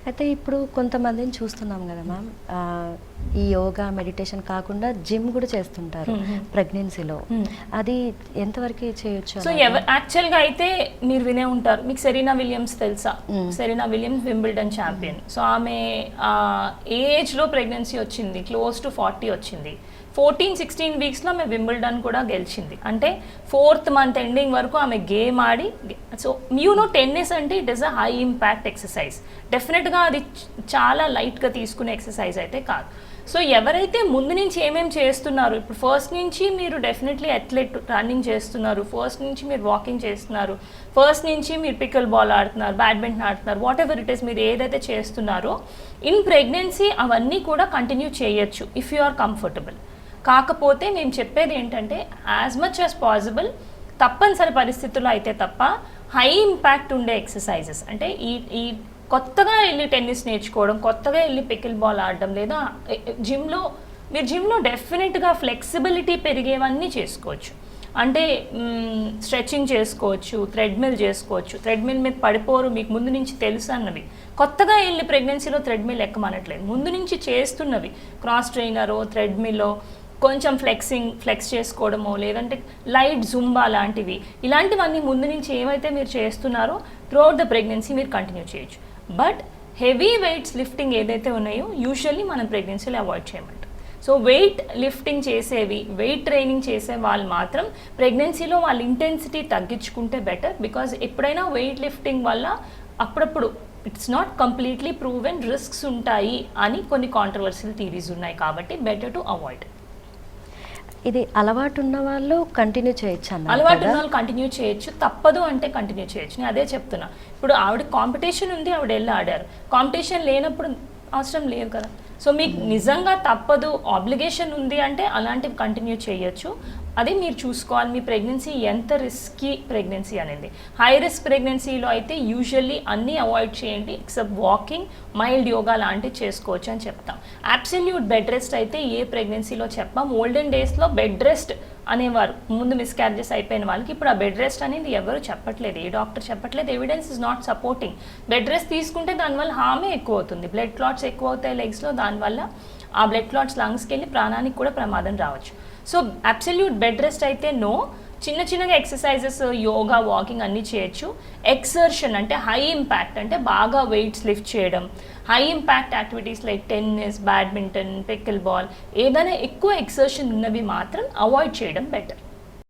అయితే ఇప్పుడు కొంతమందిని చూస్తున్నాం కదా మ్యామ్, ఈ యోగా మెడిటేషన్ కాకుండా జిమ్ కూడా చేస్తుంటారు ప్రెగ్నెన్సీలో. అది ఎంతవరకు చేయొచ్చు? సో యాక్చువల్గా అయితే మీరు వినే ఉంటారు, మీకు సెరీనా విలియమ్స్ తెలుసా? Serena Williams Wimbledon champion. So ఆమె ఏ ఏజ్లో ప్రెగ్నెన్సీ వచ్చింది? క్లోజ్ టు 40 వచ్చింది. 14-16 వీక్స్లో ఆమె వింబిల్డన్ కూడా గెలిచింది. అంటే 4th మంత్ ఎండింగ్ వరకు ఆమె గేమ్ ఆడి. సో టెన్నిస్ అంటే it is a high impact exercise. డెఫినెట్గా అది చాలా లైట్గా తీసుకునే ఎక్సర్సైజ్ అయితే కాదు. సో ఎవరైతే ముందు నుంచి ఏమేమి చేస్తున్నారు, ఇప్పుడు ఫస్ట్ నుంచి మీరు డెఫినెట్లీ అథ్లెట్ రన్నింగ్ చేస్తున్నారు, ఫస్ట్ నుంచి మీరు వాకింగ్ చేస్తున్నారు, ఫస్ట్ నుంచి మీరు పికల్ బాల్ ఆడుతున్నారు, బ్యాడ్మింటన్ ఆడుతున్నారు, వాట్ ఎవర్ ఇట్ ఈస్, మీరు ఏదైతే చేస్తున్నారో ఇన్ ప్రెగ్నెన్సీ అవన్నీ కూడా కంటిన్యూ చేయొచ్చు ఇఫ్ యు ఆర్ కంఫర్టబుల్. కాకపోతే మేము చెప్పేది ఏంటంటే యాజ్ మచ్ యాజ్ పాసిబుల్ తప్పనిసరి పరిస్థితుల్లో అయితే తప్ప హై ఇంపాక్ట్ ఉండే ఎక్సర్సైజెస్, అంటే ఈ కొత్తగా వెళ్ళి టెన్నిస్ నేర్చుకోవడం, కొత్తగా వెళ్ళి పికిల్ బాల్ ఆడడం, లేదా జిమ్లో డెఫినెట్గా ఫ్లెక్సిబిలిటీ పెరిగేవన్నీ చేసుకోవచ్చు. అంటే స్ట్రెచ్చింగ్ చేసుకోవచ్చు, థ్రెడ్మిల్ చేసుకోవచ్చు. థ్రెడ్మిల్ మీద పడిపోరు, మీకు ముందు నుంచి తెలుసు అన్నవి. కొత్తగా వెళ్ళి ప్రెగ్నెన్సీలో థ్రెడ్మిల్ ఎక్కమనట్లేదు, ముందు నుంచి చేస్తున్నవి క్రాస్ ట్రైనరో థ్రెడ్మిల్లో కొంచెం ఫ్లెక్స్ చేసుకోవడమో, లేదంటే లైట్ జుంబా లాంటివి, ఇలాంటివన్నీ ముందు నుంచి ఏమైతే మీరు చేస్తున్నారో త్రూఅవుట్ ద ప్రెగ్నెన్సీ మీరు కంటిన్యూ చేయొచ్చు. బట్ హెవీ వెయిట్స్ లిఫ్టింగ్ ఏదైతే ఉన్నాయో యూజువల్లీ మనం ప్రెగ్నెన్సీలో అవాయిడ్ చేయమంటాం. సో వెయిట్ లిఫ్టింగ్ చేసేవి, వెయిట్ ట్రైనింగ్ చేసే వాళ్ళు మాత్రం ప్రెగ్నెన్సీలో వాళ్ళ ఇంటెన్సిటీ తగ్గించుకుంటే బెటర్. బికాజ్ ఎప్పుడైనా వెయిట్ లిఫ్టింగ్ వల్ల అప్పుడప్పుడు it's not completely proven, risks ఉంటాయి అని కొన్ని కాంట్రవర్షియల్ థీరీస్ ఉన్నాయి. కాబట్టి బెటర్ టు అవాయిడ్. ఇది అలవాటు ఉన్న వాళ్ళు కంటిన్యూ చేయొచ్చు అన్న? అలవాటు ఉన్న వాళ్ళు కంటిన్యూ చేయొచ్చు, తప్పదు అంటే కంటిన్యూ చేయొచ్చు. నేను అదే చెప్తున్నా. ఇప్పుడు ఆవిడ కాంపిటీషన్ ఉంది, ఆవిడ వెళ్ళి ఆడారు. కాంపిటీషన్ లేనప్పుడు అవసరం లేదు కదా. సో మీకు నిజంగా తప్పదు, ఆబ్లిగేషన్ ఉంది అంటే అలాంటివి కంటిన్యూ చేయొచ్చు. అది మీరు చూసుకోవాలి, మీ ప్రెగ్నెన్సీ ఎంత రిస్కీ ప్రెగ్నెన్సీ అనేది. హై రిస్క్ ప్రెగ్నెన్సీలో అయితే యూజువల్లీ అన్నీ అవాయిడ్ చేయండి, ఎక్సెప్ట్ వాకింగ్, మైల్డ్ యోగా లాంటివి చేసుకోవచ్చు అని చెప్తాం. అబ్సల్యూట్ బెడ్ రెస్ట్ అయితే ఏ ప్రెగ్నెన్సీలో చెప్పాం. ఓల్డెన్ డేస్లో బెడ్ రెస్ట్ అనేవారు, ముందు మిస్క్యారేజెస్ అయిపోయిన వాళ్ళకి. ఇప్పుడు ఆ బెడ్ రెస్ట్ అనేది ఎవరు చెప్పట్లేదు, ఏ డాక్టర్ చెప్పట్లేదు. Evidence is not supporting. Bed rest తీసుకుంటే దానివల్ల హామే ఎక్కువ అవుతుంది, బ్లడ్ క్లాట్స్ ఎక్కువ అవుతాయి లెగ్స్లో, దానివల్ల ఆ బ్లడ్ క్లాట్స్ లంగ్స్కి వెళ్ళి ప్రాణానికి కూడా ప్రమాదం రావచ్చు. సో అబ్సల్యూట్ బెడ్ రెస్ట్ అయితే నో. చిన్నగా ఎక్సర్సైజెస్, యోగా, వాకింగ్ అన్నీ చేయొచ్చు. ఎక్సర్షన్ అంటే హై ఇంపాక్ట్, అంటే బాగా వెయిట్స్ లిఫ్ట్ చేయడం, high impact activities like tennis, badminton, pickle ball, ఏదైనా ఎక్కువ ఎక్సర్షన్ ఉన్నవి మాత్రం అవాయిడ్ చేయడం బెటర్.